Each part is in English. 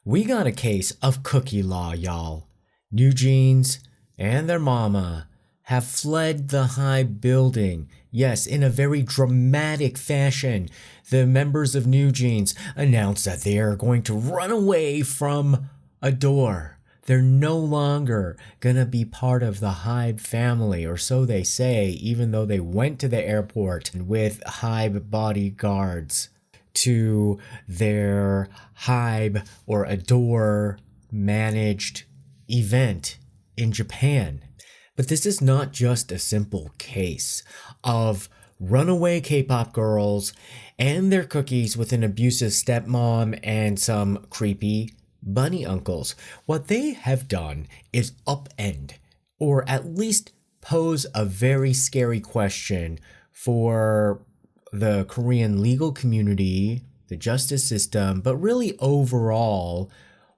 We got a case of cookie law, y'all. New Jeans and their mama have fled the HYBE building. Yes, in a very dramatic fashion, the members of New Jeans announced that they are going to run away from ADOR. They're no longer gonna be part of the HYBE family, or so they say, even though they went to the airport with HYBE bodyguards to their HYBE or ADOR managed event in Japan. But this is not just a simple case of runaway K-pop girls and their cookies with an abusive stepmom and some creepy bunny uncles. What they have done is upend, or at least pose a very scary question for the Korean legal community, the justice system, but really overall,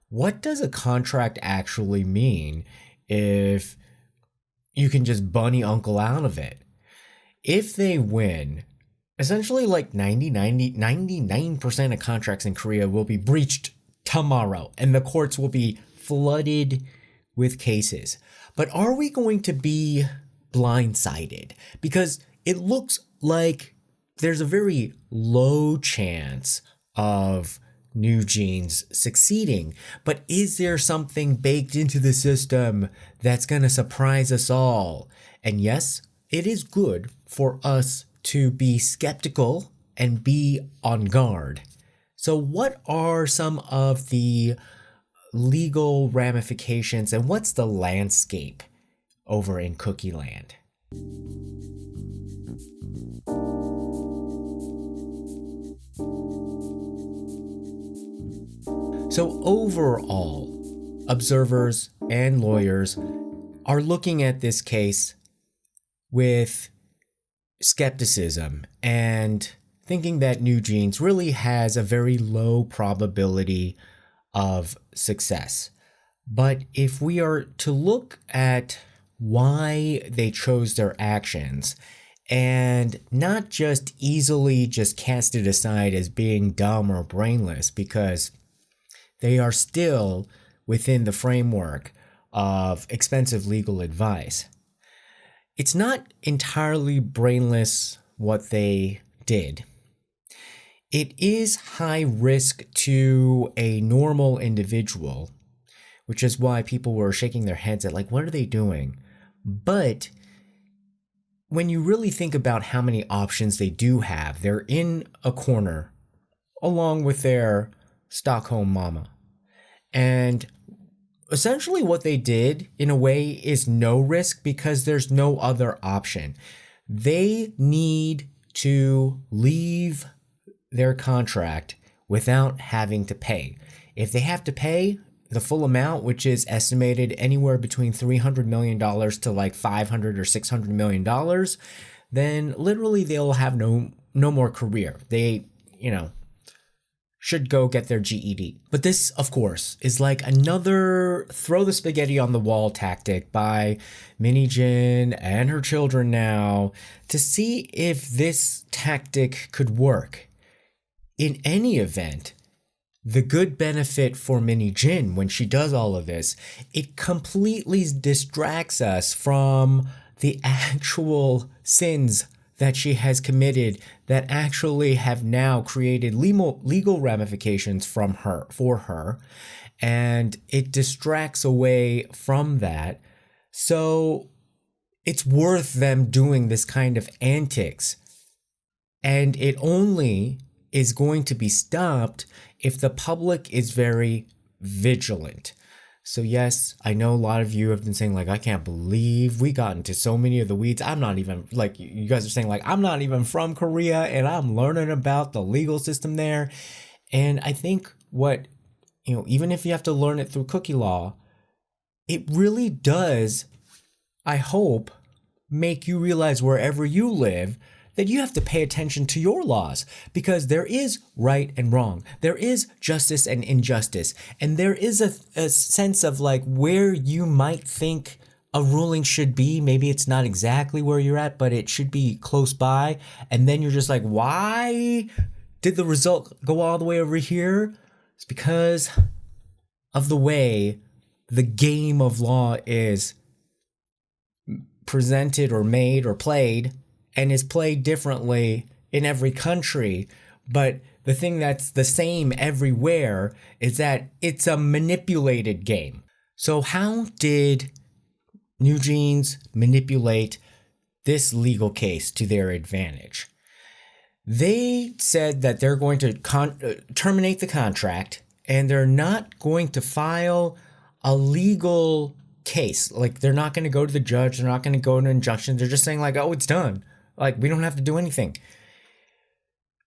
what does a contract actually mean if you can just bunny uncle out of it? If they win, essentially like 99% of contracts in Korea will be breached tomorrow, and the courts will be flooded with cases. But are we going to be blindsided? Because it looks like there's a very low chance of New Jeans succeeding, but is there something baked into the system that's going to surprise us all? And yes, it is good for us to be skeptical and be on guard. So what are some of the legal ramifications and what's the landscape over in Cookie Land? So overall, observers and lawyers are looking at this case with skepticism and thinking that New Jeans really has a very low probability of success. But if we are to look at why they chose their actions and not just easily just cast it aside as being dumb or brainless, because they are still within the framework of expensive legal advice. It's not entirely brainless what they did. It is high risk to a normal individual, which is why people were shaking their heads at like, what are they doing? But when you really think about how many options they do have, they're in a corner along with their Stockholm mama. And essentially what they did in a way is no risk because there's no other option. They need to leave their contract without having to pay. If they have to pay the full amount, which is estimated anywhere between $300 million to like $500 or $600 million, then literally they'll have no more career. They, should go get their GED. But this, of course, is like another throw the spaghetti on the wall tactic by Min Hee-jin and her children now to see if this tactic could work. In any event, the good benefit for Min Hee-jin when she does all of this, it completely distracts us from the actual sins that she has committed that actually have now created legal ramifications for her, and it distracts away from that. So it's worth them doing this kind of antics, and it only is going to be stopped if the public is very vigilant. So yes, I know a lot of you have been saying like, I can't believe we got into so many of the weeds. I'm not even, like you guys are saying like, I'm not even from Korea and I'm learning about the legal system there. And I think what, even if you have to learn it through cookie law, it really does, I hope, make you realize wherever you live that you have to pay attention to your laws, because there is right and wrong. There is justice and injustice. And there is a sense of like where you might think a ruling should be. Maybe it's not exactly where you're at, but it should be close by. And then you're just like, why did the result go all the way over here? It's because of the way the game of law is presented or made or played, and is played differently in every country. But the thing that's the same everywhere is that it's a manipulated game. So how did New Jeans manipulate this legal case to their advantage? They said that they're going to terminate the contract, and they're not going to file a legal case. Like, they're not going to go to the judge. They're not going to go to an injunction. They're just saying like, oh, it's done. Like, we don't have to do anything.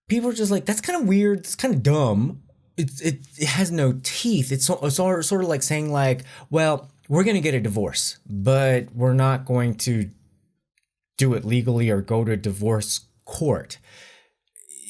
People are just like, that's kind of weird. It's kind of dumb. It has no teeth. It's sort of like saying like, well, we're going to get a divorce, but we're not going to do it legally or go to a divorce court.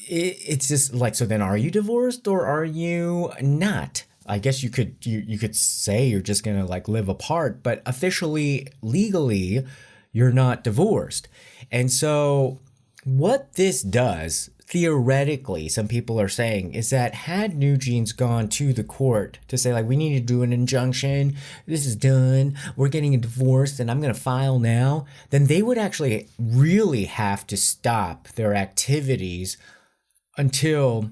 It's just like, so then are you divorced or are you not? I guess you could say you're just going to like live apart, but officially, legally, you're not divorced. And so what this does, theoretically, some people are saying, is that had New Jeans gone to the court to say like, we need to do an injunction, this is done, we're getting a divorce, and I'm going to file now, then they would actually really have to stop their activities until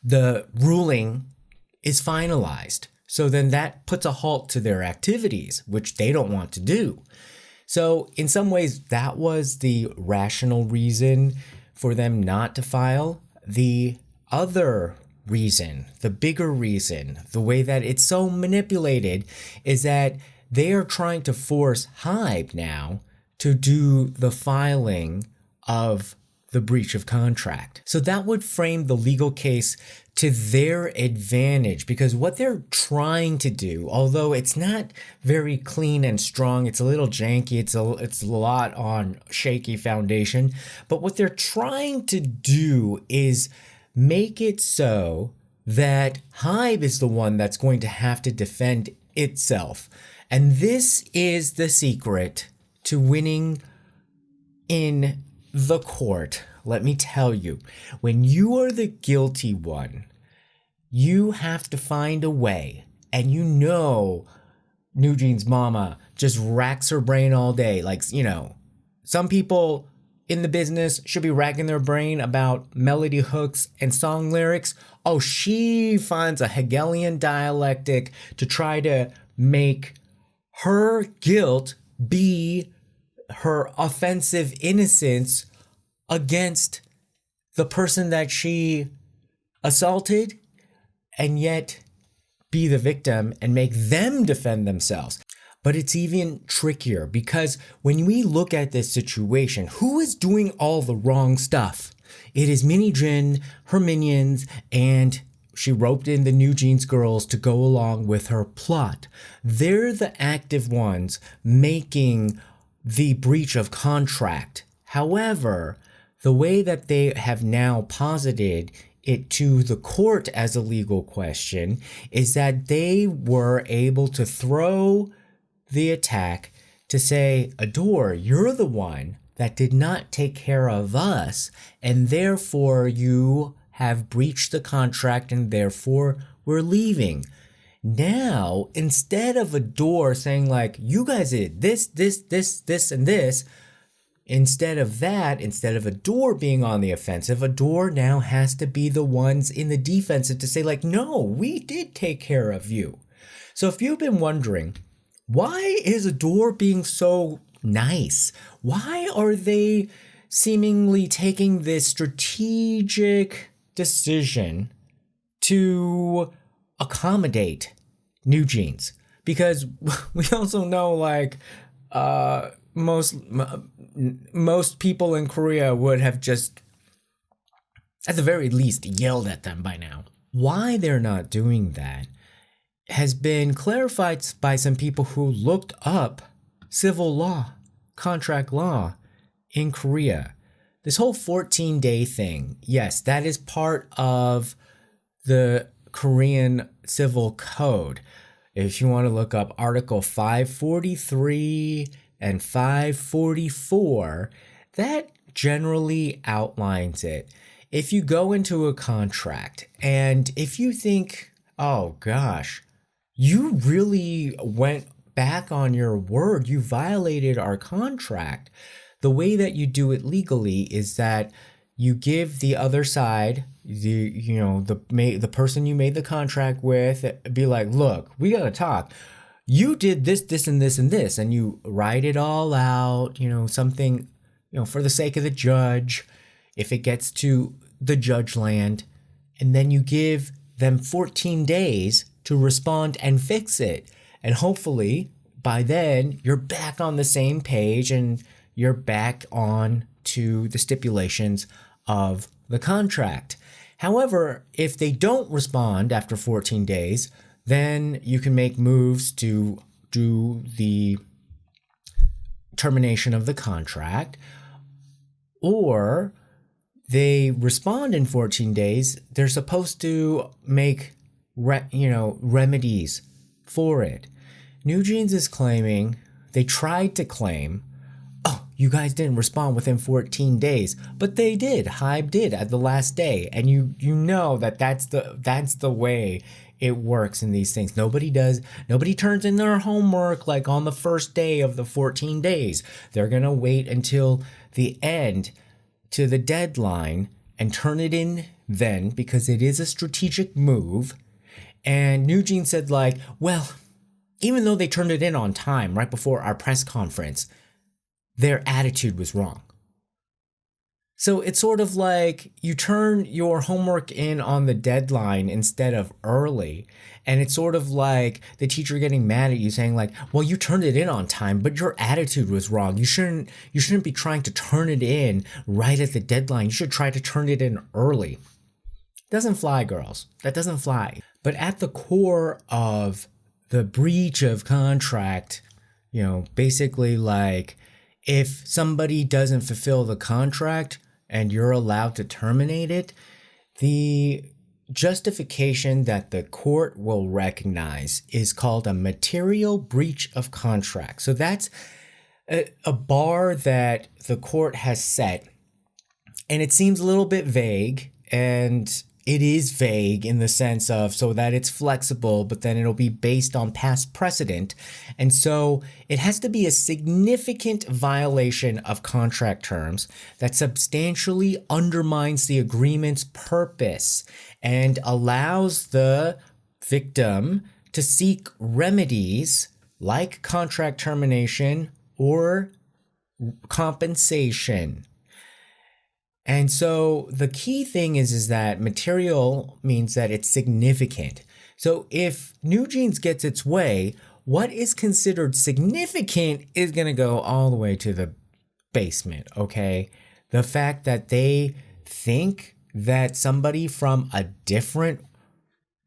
the ruling is finalized. So then that puts a halt to their activities, which they don't want to do. So in some ways, that was the rational reason for them not to file. The other reason, the bigger reason, the way that it's so manipulated, is that they are trying to force HYBE now to do the filing of the breach of contract. So that would frame the legal case to their advantage, because what they're trying to do, although it's not very clean and strong, it's a little janky, it's a lot on shaky foundation, but what they're trying to do is make it so that HYBE is the one that's going to have to defend itself. And this is the secret to winning in the court. Let me tell you, when you are the guilty one, you have to find a way. And you know, New Jeans' mama just racks her brain all day. Like, you know, some people in the business should be racking their brain about melody hooks and song lyrics. Oh, she finds a Hegelian dialectic to try to make her guilt be her offensive innocence against the person that she assaulted, and yet be the victim and make them defend themselves. But it's even trickier, because when we look at this situation, who is doing all the wrong stuff? It is Min Hee-jin, her minions, and she roped in the New Jeans girls to go along with her plot. They're the active ones making the breach of contract. However, the way that they have now posited it to the court as a legal question is that they were able to throw the attack to say, ADOR, you're the one that did not take care of us, and therefore you have breached the contract, and therefore we're leaving. Now, instead of ADOR saying like, you guys did this, and this, instead of ADOR being on the offensive, ADOR now has to be the ones in the defensive to say like, no, we did take care of you. So if you've been wondering, why is ADOR being so nice? Why are they seemingly taking this strategic decision to accommodate New Jeans? Because we also know like most people in Korea would have just, at the very least, yelled at them by now. Why they're not doing that has been clarified by some people who looked up civil law, contract law in Korea. This whole 14-day thing, yes, that is part of the Korean Civil Code. If you want to look up Article 543 and 544, that generally outlines it. If you go into a contract and if you think, oh gosh, you really went back on your word. You violated our contract. The way that you do it legally is that you give the other side, the person you made the contract with, be like, look, we gotta talk. You did this, this, and this, and this, and you write it all out, something, for the sake of the judge, if it gets to the judge land, and then you give them 14 days to respond and fix it. And hopefully by then you're back on the same page and you're back on to the stipulations of the contract. However, if they don't respond after 14 days, then you can make moves to do the termination of the contract, or they respond in 14 days, they're supposed to make remedies for it. New Jeans is claiming, they tried to claim, oh, you guys didn't respond within 14 days, but they did. HYBE did at the last day, and you know that's the way it works in these things. Nobody turns in their homework like on the first day of the 14 days. They're gonna wait until the end, to the deadline, and turn it in then, because it is a strategic move. And New Jeans said, like, well, even though they turned it in on time right before our press conference, their attitude was wrong. So it's sort of like you turn your homework in on the deadline instead of early. And it's sort of like the teacher getting mad at you saying like, well, you turned it in on time, but your attitude was wrong. You shouldn't be trying to turn it in right at the deadline. You should try to turn it in early. Doesn't fly, girls. That doesn't fly. But at the core of the breach of contract, basically like if somebody doesn't fulfill the contract and you're allowed to terminate it, the justification that the court will recognize is called a material breach of contract. So that's a bar that the court has set, and it seems a little bit vague, and it is vague in the sense of so that it's flexible, but then it'll be based on past precedent. And so it has to be a significant violation of contract terms that substantially undermines the agreement's purpose and allows the victim to seek remedies like contract termination or compensation. And so the key thing is that material means that it's significant. So if New Jeans gets its way, what is considered significant is going to go all the way to the basement, okay? The fact that they think that somebody from a different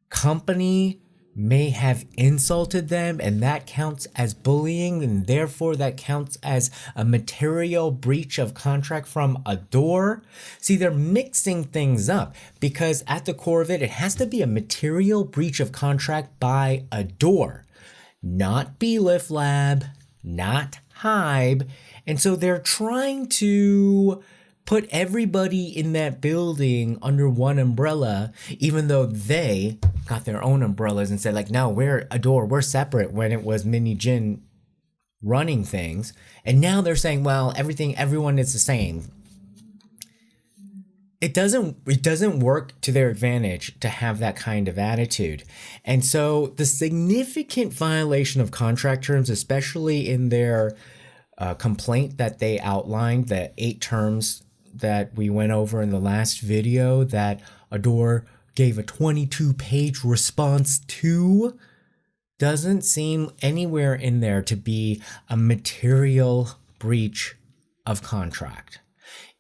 company may have insulted them, and that counts as bullying, and therefore that counts as a material breach of contract from ADOR. See, they're mixing things up because at the core of it, it has to be a material breach of contract by ADOR, not BLIF Lab, not HYBE. And so they're trying to put everybody in that building under one umbrella, even though they got their own umbrellas and said like, no, we're ADOR, we're separate, when it was Min Hee-jin running things. And now they're saying, well, everyone is the same. It doesn't work to their advantage to have that kind of attitude. And so the significant violation of contract terms, especially in their complaint that they outlined, the 8 terms that we went over in the last video that ADOR gave a 22-page response to, doesn't seem anywhere in there to be a material breach of contract.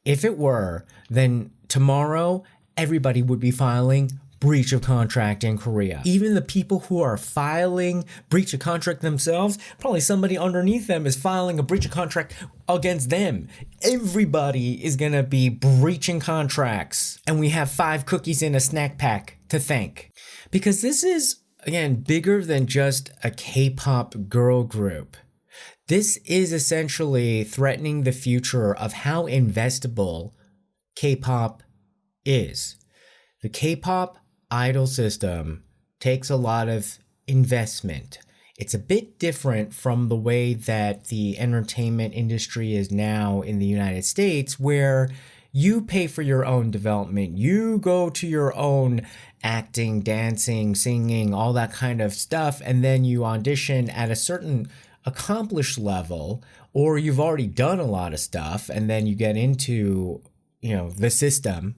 If it were, then tomorrow everybody would be filing breach of contract in Korea. Even the people who are filing breach of contract themselves, probably somebody underneath them is filing a breach of contract against them. Everybody is gonna be breaching contracts. And we have 5 cookies in a snack pack to thank. Because this is, again, bigger than just a K-pop girl group. This is essentially threatening the future of how investable K-pop is. The K-pop idol system takes a lot of investment. It's a bit different from the way that the entertainment industry is now in the United States, where you pay for your own development. You go to your own acting, dancing, singing, all that kind of stuff, and then you audition at a certain accomplished level, or you've already done a lot of stuff, and then you get into, the system.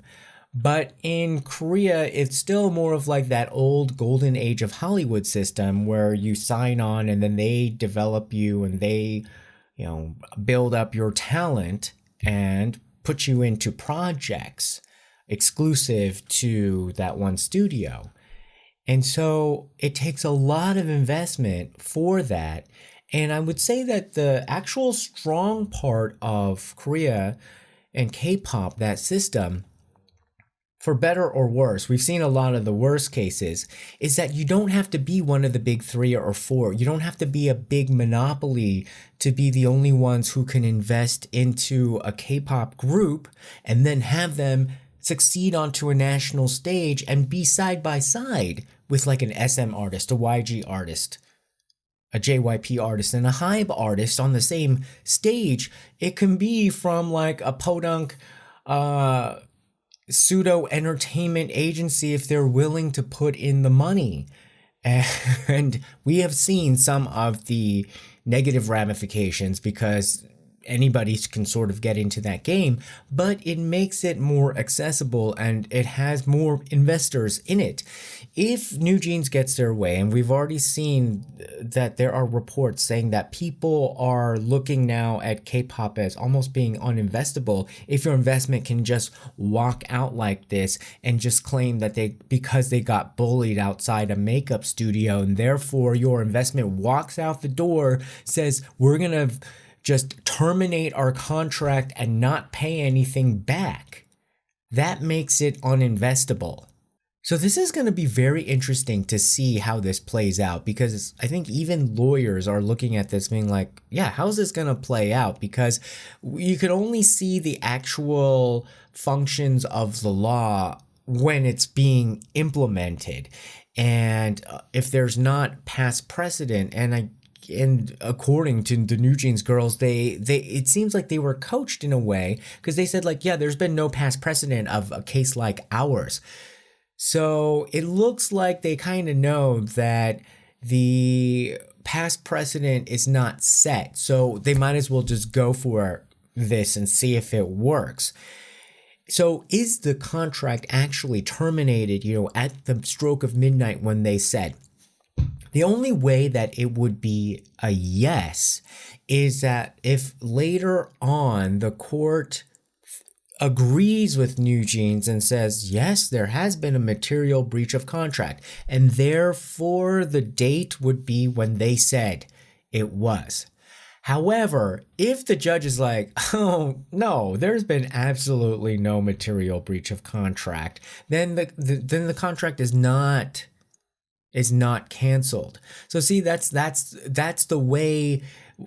But in Korea, it's still more of like that old golden age of Hollywood system where you sign on and then they develop you and they, build up your talent and put you into projects exclusive to that one studio. And so it takes a lot of investment for that. And I would say that the actual strong part of Korea and K-pop, that system, for better or worse, we've seen a lot of the worst cases, is that you don't have to be one of the big 3 or 4. You don't have to be a big monopoly to be the only ones who can invest into a K-pop group and then have them succeed onto a national stage and be side by side with like an SM artist, a YG artist, a JYP artist, and a HYBE artist on the same stage. It can be from like a podunk, pseudo entertainment agency if they're willing to put in the money. And we have seen some of the negative ramifications because anybody can sort of get into that game, but it makes it more accessible and it has more investors in it. If New Jeans gets their way, and we've already seen that there are reports saying that people are looking now at K-pop as almost being uninvestable if your investment can just walk out like this and just claim that because they got bullied outside a makeup studio and therefore your investment walks out the door, says we're gonna just terminate our contract and not pay anything back. That makes it uninvestable. So this is going to be very interesting to see how this plays out, because I think even lawyers are looking at this being like, yeah, how's this going to play out? Because you can only see the actual functions of the law when it's being implemented. And if there's not past precedent, and according to the New Jeans girls, they it seems like they were coached in a way, because they said like, yeah, there's been no past precedent of a case like ours. So it looks like they kind of know that the past precedent is not set. So they might as well just go for this and see if it works. So is the contract actually terminated, at the stroke of midnight when they said? The only way that it would be a yes is that if later on the court agrees with New Jeans and says, yes, there has been a material breach of contract, and therefore the date would be when they said it was. However, if the judge is like, oh, no, there's been absolutely no material breach of contract, then the contract is not canceled. So see, that's the way.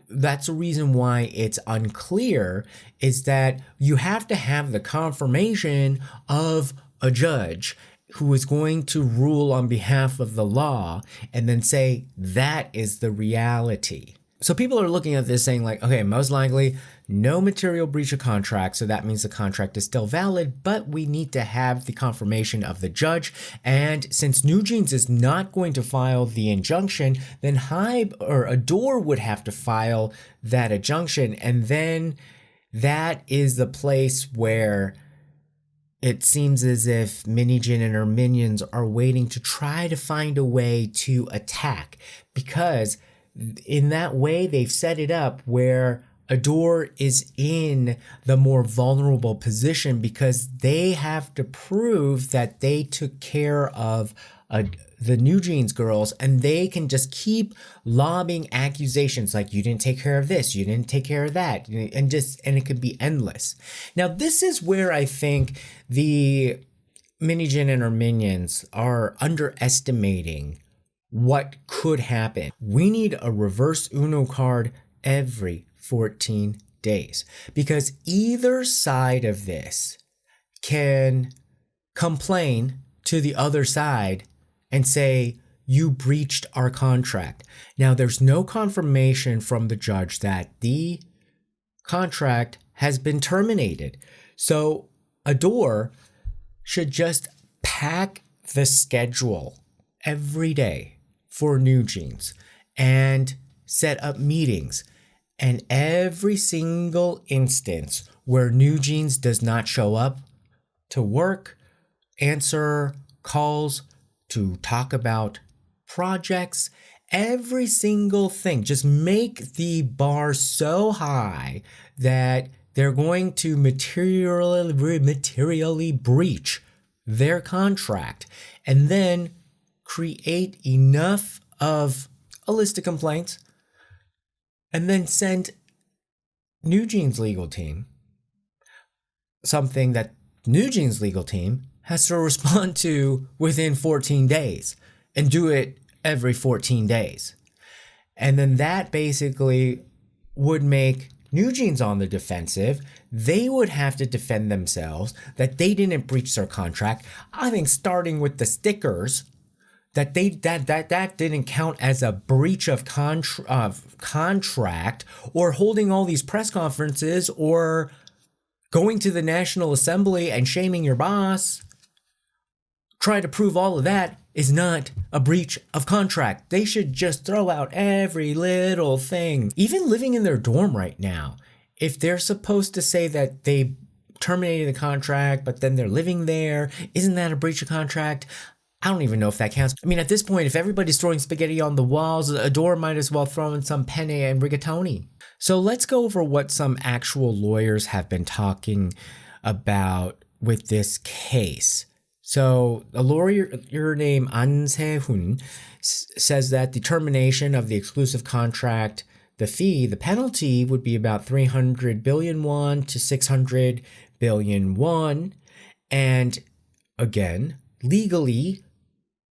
That's the reason why it's unclear, is that you have to have the confirmation of a judge who is going to rule on behalf of the law and then say that is the reality. So people are looking at this saying like, okay, most likely no material breach of contract, so that means the contract is still valid, but we need to have the confirmation of the judge. And since New Jeans is not going to file the injunction, then HYBE or ADOR would have to file that injunction. And then that is the place where it seems as if Min Hee-jin and her minions are waiting to try to find a way to attack, because in that way they've set it up where ADOR is in the more vulnerable position, because they have to prove that they took care of the New Jeans girls, and they can just keep lobbing accusations like, you didn't take care of this, you didn't take care of that, and it could be endless. Now this is where I think the Min Hee-jin and her minions are underestimating what could happen. We need a reverse Uno card every 14 days, because either side of this can complain to the other side and say, you breached our contract. Now, there's no confirmation from the judge that the contract has been terminated. So ADOR should just pack the schedule every day for NewJeans and set up meetings. And every single instance where NewJeans does not show up to work, answer calls, to talk about projects, every single thing, just make the bar so high that they're going to materially breach their contract, and then create enough of a list of complaints, and then send NewJeans' legal team something that NewJeans' legal team has to respond to within 14 days and do it every 14 days. And then that basically would make NewJeans on the defensive. They would have to defend themselves that they didn't breach their contract. I think starting with the stickers, that didn't count as a breach of contract, or holding all these press conferences, or going to the National Assembly and shaming your boss. Try to prove all of that is not a breach of contract. They should just throw out every little thing. Even living in their dorm right now, if they're supposed to say that they terminated the contract, but then they're living there, isn't that a breach of contract? I don't even know if that counts. I mean, at this point, if everybody's throwing spaghetti on the walls, ADOR might as well throw in some penne and rigatoni. So let's go over what some actual lawyers have been talking about with this case. So a lawyer named An Se-hun says that the termination of the exclusive contract, the penalty would be about 300 billion won to 600 billion won. And again, legally,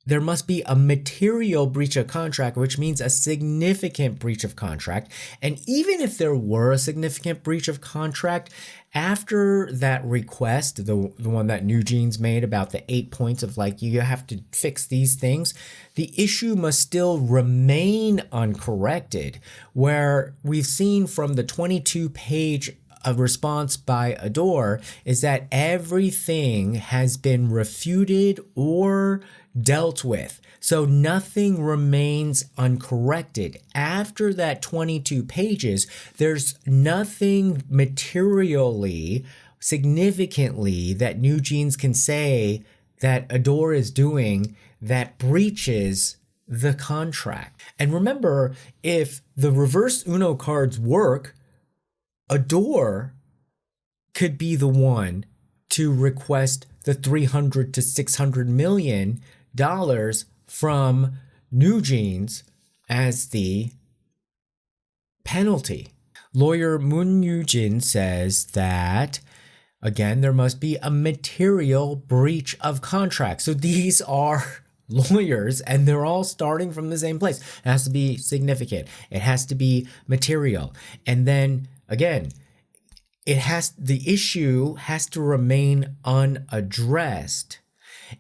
there must be a material breach of contract, which means a significant breach of contract. And even if there were a significant breach of contract, after that request, the one that NewJeans made about the 8 points of like, you have to fix these things, the issue must still remain uncorrected, where we've seen from the 22-page a response by ADOR is that everything has been refuted or dealt with. So nothing remains uncorrected. After that 22 pages, there's nothing materially, significantly that NewJeans can say that ADOR is doing that breaches the contract. And remember, if the reverse Uno cards work, ADOR could be the one to request the $300 to $600 million from NewJeans as the penalty. Lawyer Min Hee-jin says that, again, there must be a material breach of contract. So these are lawyers, and they're all starting from the same place. It has to be significant. It has to be material. And then, again, the issue has to remain unaddressed.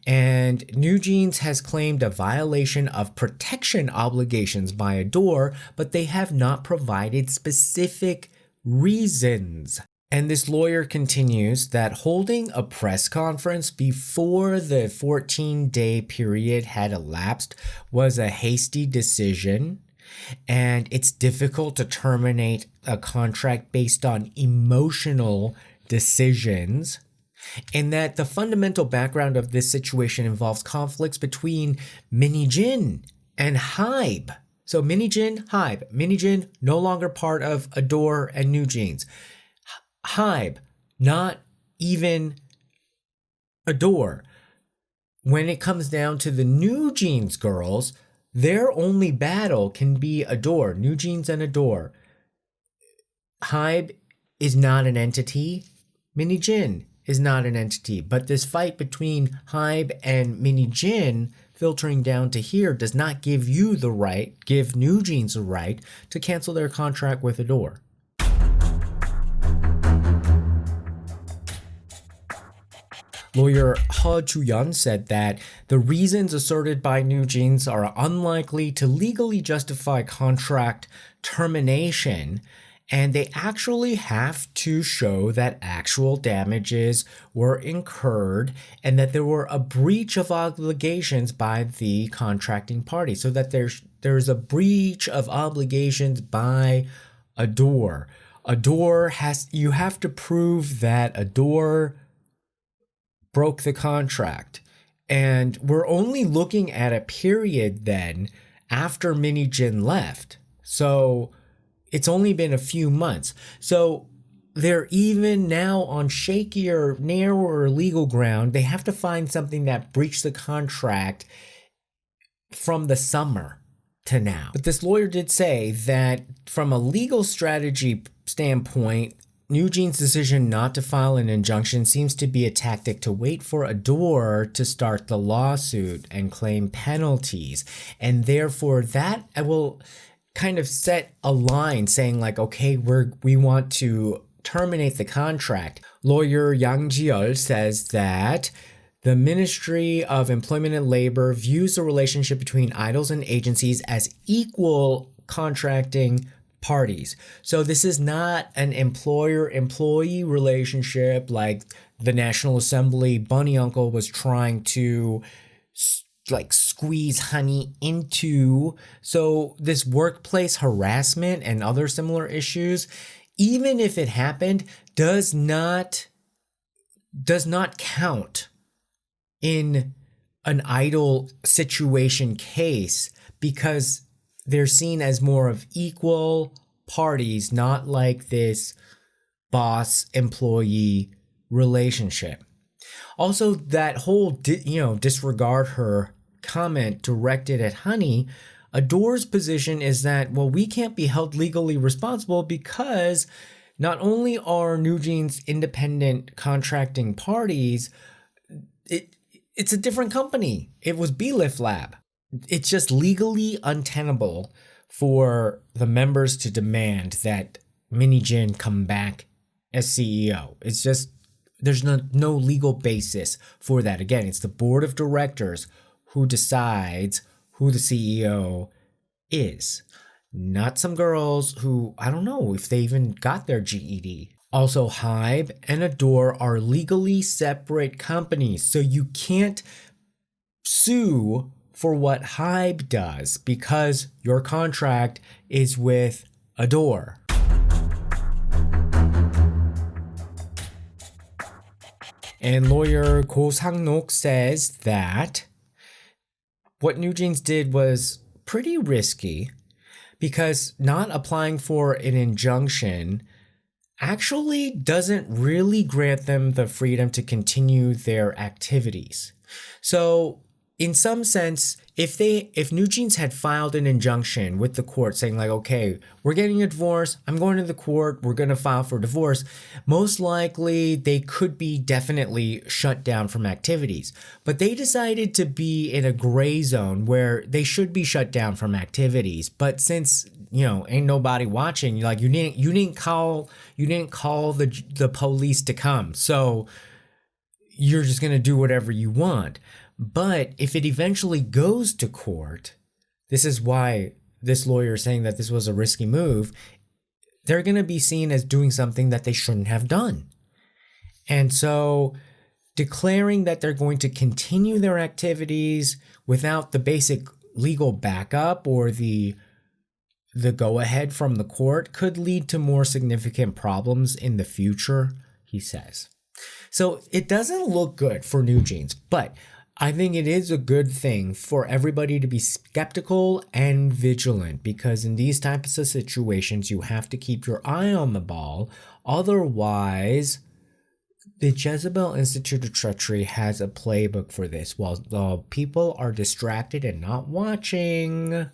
And NewJeans has claimed a violation of protection obligations by ADOR, but they have not provided specific reasons. And this lawyer continues that holding a press conference before the 14-day period had elapsed was a hasty decision, and it's difficult to terminate a contract based on emotional decisions. And that the fundamental background of this situation involves conflicts between Min Hee-jin and HYBE. So Min Hee-jin, HYBE. Min Hee-jin, no longer part of ADOR and NewJeans. HYBE, not even ADOR. When it comes down to the NewJeans girls, their only battle can be ADOR, NewJeans and ADOR. HYBE is not an entity. Min Hee-jin is not an entity, but this fight between HYBE and Min Hee-jin filtering down to here does not give NewJeans the right to cancel their contract with ADOR. Lawyer HYBE said that the reasons asserted by New Jeans are unlikely to legally justify contract termination, and they actually have to show that actual damages were incurred and that there were a breach of obligations by the contracting party, so that there's a breach of obligations by ADOR. You have to prove that ADOR broke the contract. And we're only looking at a period then after Min Hee-jin left. So it's only been a few months. So they're even now on shakier, narrower legal ground. They have to find something that breached the contract from the summer to now. But this lawyer did say that from a legal strategy standpoint, New Jeans' decision not to file an injunction seems to be a tactic to wait for ADOR to start the lawsuit and claim penalties. And therefore that will kind of set a line saying like, okay, we want to terminate the contract. Lawyer Yang Ji-eul says that the Ministry of Employment and Labor views the relationship between idols and agencies as equal contracting parties. So this is not an employer-employee relationship like the National Assembly bunny uncle was trying to like squeeze honey into. So this workplace harassment and other similar issues, even if it happened, does not count in an idol situation case because they're seen as more of equal parties, not like this boss-employee relationship. Also, that whole disregard her comment directed at Honey, ADOR's position is that, well, we can't be held legally responsible because not only are New Jeans independent contracting parties, it's a different company. It was B-Lift Lab. It's just legally untenable for the members to demand that Min Hee-jin come back as CEO. It's just, there's no legal basis for that. Again, it's the board of directors who decides who the CEO is, not some girls who, I don't know if they even got their GED. Also, HYBE and ADOR are legally separate companies, so you can't sue for what HYBE does because your contract is with ADOR. And lawyer Ko Sang-nok says that what New Jeans did was pretty risky because not applying for an injunction actually doesn't really grant them the freedom to continue their activities. So in some sense, if New Jeans had filed an injunction with the court saying like, okay, we're getting a divorce, I'm going to the court, we're going to file for divorce, most likely they could be definitely shut down from activities. But they decided to be in a gray zone where they should be shut down from activities. But since, ain't nobody watching, like you didn't call the police to come. So you're just going to do whatever you want. But if it eventually goes to court, this is why this lawyer is saying that this was a risky move, they're going to be seen as doing something that they shouldn't have done. And so declaring that they're going to continue their activities without the basic legal backup or the go-ahead from the court could lead to more significant problems in the future, he says. So it doesn't look good for New Jeans, but I think it is a good thing for everybody to be skeptical and vigilant because in these types of situations, you have to keep your eye on the ball. Otherwise, the Jezebel Institute of Treachery has a playbook for this. While people are distracted and not watching,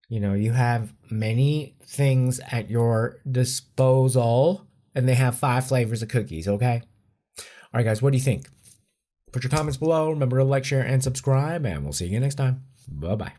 you have many things at your disposal and they have 5 flavors of cookies, okay? All right, guys, what do you think? Put your comments below. Remember to like, share, and subscribe, and we'll see you next time. Bye-bye.